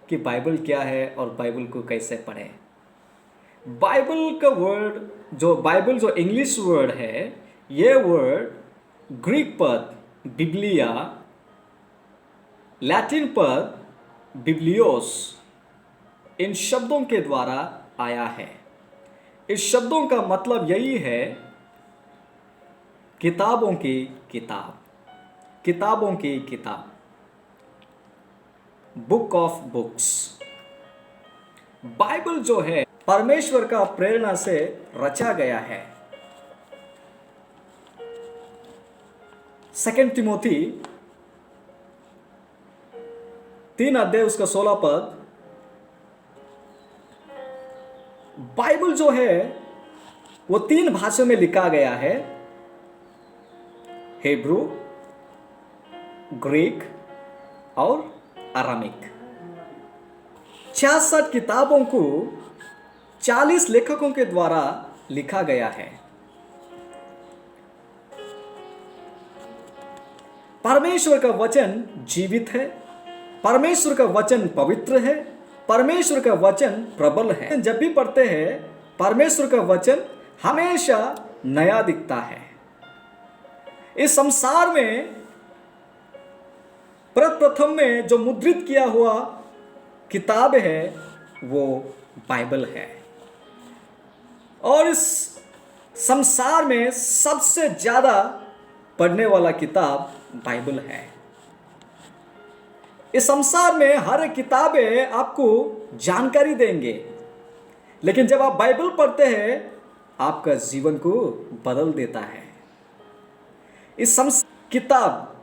कि बाइबल क्या है और बाइबल को कैसे पढ़ें। बाइबल का वर्ड बाइबल जो इंग्लिश वर्ड है, ये वर्ड ग्रीक पद बिब्लिया, लैटिन पद बिब्लियोस, इन शब्दों के द्वारा आया है। इस शब्दों का मतलब यही है किताबों की किताब, किताबों की किताब, बुक ऑफ बुक्स। बाइबल जो है परमेश्वर का प्रेरणा से रचा गया है। 2 तिमोथी 3 अध्याय उसका 16 पद, बाइबल जो है वो 3 भाषा में लिखा गया है, हिब्रू, ग्रीक और अरामिक। 66 किताबों को 40 लेखकों के द्वारा लिखा गया है। परमेश्वर का वचन जीवित है, परमेश्वर का वचन पवित्र है, परमेश्वर का वचन प्रबल है। जब भी पढ़ते हैं परमेश्वर का वचन हमेशा नया दिखता है। इस संसार में प्रथम में जो मुद्रित किया हुआ किताब है वो बाइबल है, और इस संसार में सबसे ज्यादा पढ़ने वाला किताब बाइबल है। इस संसार में हर एक किताबें आपको जानकारी देंगे, लेकिन जब आप बाइबल पढ़ते हैं आपका जीवन को बदल देता है। इस किताब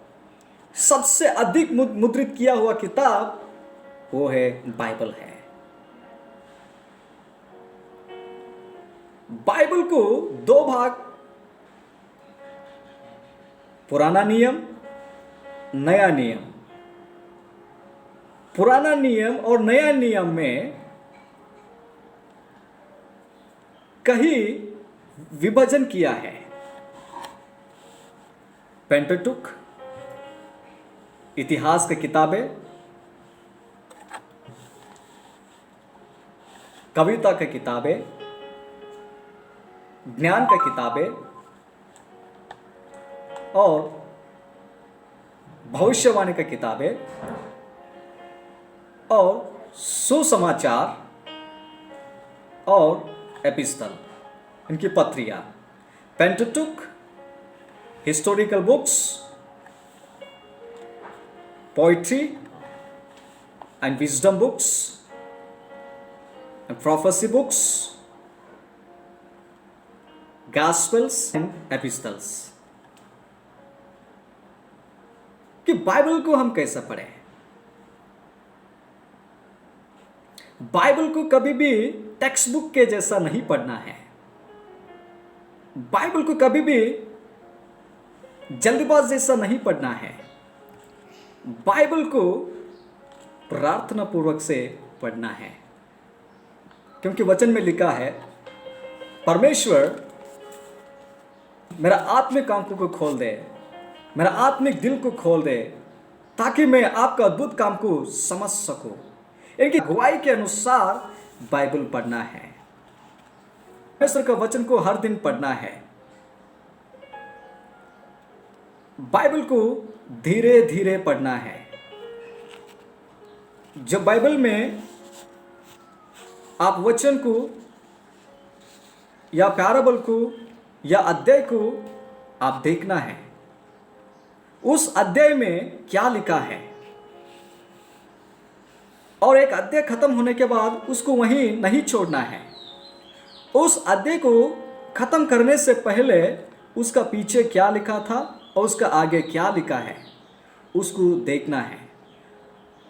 सबसे अधिक मुद्रित किया हुआ किताब वो है बाइबल है। बाइबल को 2 भाग, पुराना नियम, नया नियम। पुराना नियम और नया नियम में कहीं विभाजन किया है। पेंटाटुक, इतिहास की किताबें, कविता की किताबें, ज्ञान की किताबें और भविष्यवाणी की किताबें और सुसमाचार और एपिस्टल, इनकी पत्रियां। Pentateuch, historical books, poetry and wisdom books and prophecy books, gospels and epistles. कि बाइबल को हम कैसे पढ़ें। बाइबल को कभी भी टेक्स्ट बुक के जैसा नहीं पढ़ना है। बाइबल को कभी भी जल्दबाज जैसा नहीं पढ़ना है। बाइबल को प्रार्थना पूर्वक से पढ़ना है, क्योंकि वचन में लिखा है, परमेश्वर मेरा आत्मिक आंखों को खोल दे, मेरा आत्मिक दिल को खोल दे, ताकि मैं आपका अद्भुत काम को समझ सकूं। इनकी अगुवाई के अनुसार बाइबल पढ़ना है। परमेश्वर का वचन को हर दिन पढ़ना है। बाइबल को धीरे धीरे पढ़ना है। जब बाइबल में आप वचन को या पैराबल को या अध्याय को आप देखना है, उस अध्याय में क्या लिखा है, और एक अध्याय खत्म होने के बाद उसको वहीं नहीं छोड़ना है। उस अध्याय को खत्म करने से पहले उसका पीछे क्या लिखा था और उसका आगे क्या लिखा है उसको देखना है,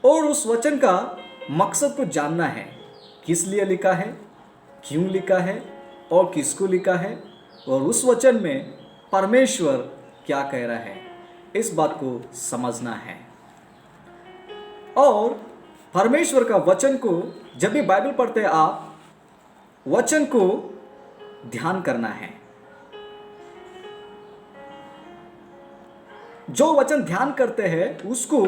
और उस वचन का मकसद को जानना है। किस लिए लिखा है, क्यों लिखा है और किसको लिखा है, और उस वचन में परमेश्वर क्या कह रहा है, इस बात को समझना है। और परमेश्वर का वचन को जब भी बाइबल पढ़ते हैं आप वचन को ध्यान करना है। जो वचन ध्यान करते हैं उसको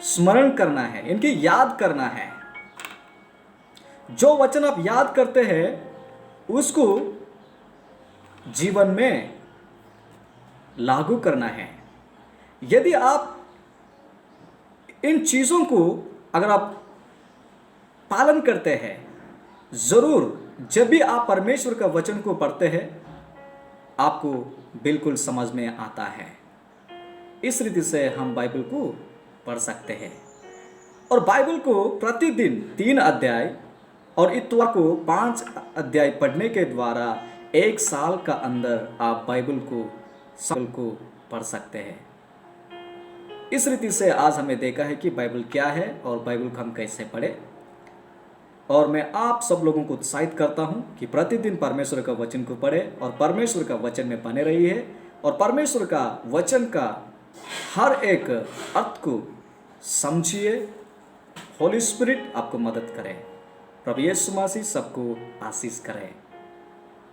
स्मरण करना है, इनकी याद करना है। जो वचन आप याद करते हैं उसको जीवन में लागू करना है। यदि आप इन चीज़ों को अगर आप पालन करते हैं, ज़रूर जब भी आप परमेश्वर का वचन को पढ़ते हैं आपको बिल्कुल समझ में आता है। इस रीति से हम बाइबल को पढ़ सकते हैं और बाइबल को प्रतिदिन 3 अध्याय और इतवार को 5 अध्याय पढ़ने के द्वारा 1 साल का अंदर आप बाइबल को पढ़ सकते हैं। इस रीति से आज हमें देखा है कि बाइबल क्या है और बाइबल को हम कैसे पढ़ें। और मैं आप सब लोगों को उत्साहित करता हूं कि प्रतिदिन परमेश्वर का वचन को पढ़ें और परमेश्वर का वचन में बने रहिए और परमेश्वर का वचन का हर एक अर्थ को समझिए। होली स्पिरिट आपको मदद करे। प्रभु यीशु मसीह सबको आशीष करे।